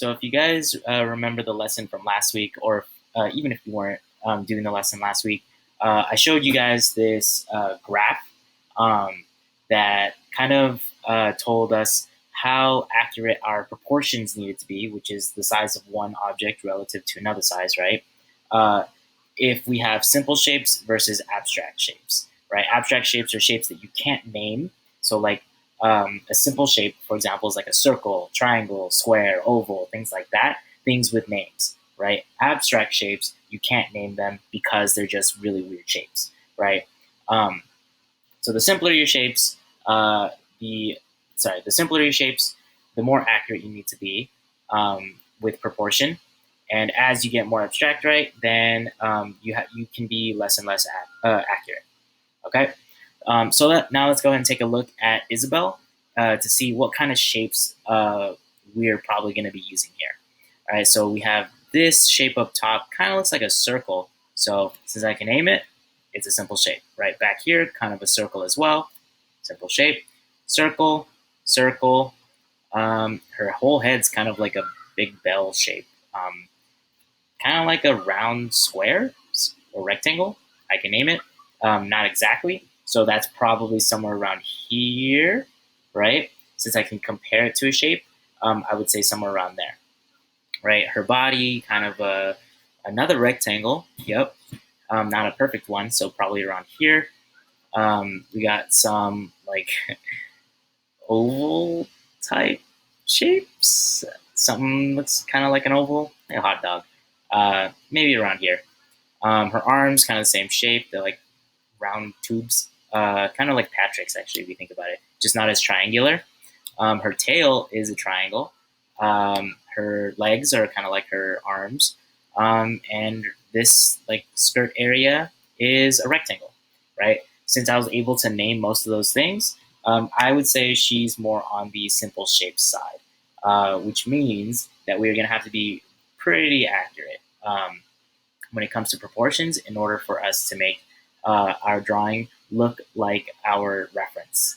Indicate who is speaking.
Speaker 1: So if you guys remember the lesson from last week, or even if you weren't doing the lesson last week, I showed you guys this graph um, that kind of told us how accurate our proportions needed to be, which is the size of one object relative to another size, right? Uh, if we have simple shapes versus abstract shapes, right? Abstract shapes are shapes that you can't name. So, like a simple shape, for example, is like a circle, triangle, square, oval, things like that, things with names, right? Abstract shapes, you can't name them because they're just really weird shapes, right? Um, so the simpler your shapes, uh, the the simpler your shapes, the more accurate you need to be with proportion. And as you get more abstract, right, then you can be less and less accurate. Okay. Now let's go ahead and take a look at Isabel to see what kind of shapes we're probably going to be using here. All right. So we have this shape up top, kind of looks like a circle. So since I can name it, it's a simple shape. Right back here, kind of a circle as well. Simple shape, circle, circle. Her whole head's kind of like a big bell shape, kind of like a round square or rectangle. I can name it. Not exactly. So that's probably somewhere around here, right? Since I can compare it to a shape, I would say somewhere around there, right? Her body, kind of another rectangle. Yep. Not a perfect one, so probably around here. We got some like oval type shapes. Something looks kind of like an oval, like a hot dog. Maybe around here. Her arms kind of the same shape. They're like round tubes, kind of like Patrick's actually, if you think about it, just not as triangular. Her tail is a triangle. Her legs are kind of like her arms, and this like skirt area is a rectangle, right? Since I was able to name most of those things, I would say she's more on the simple shape side, which means that we're going to have to be pretty accurate when it comes to proportions in order for us to make our drawing look like our reference.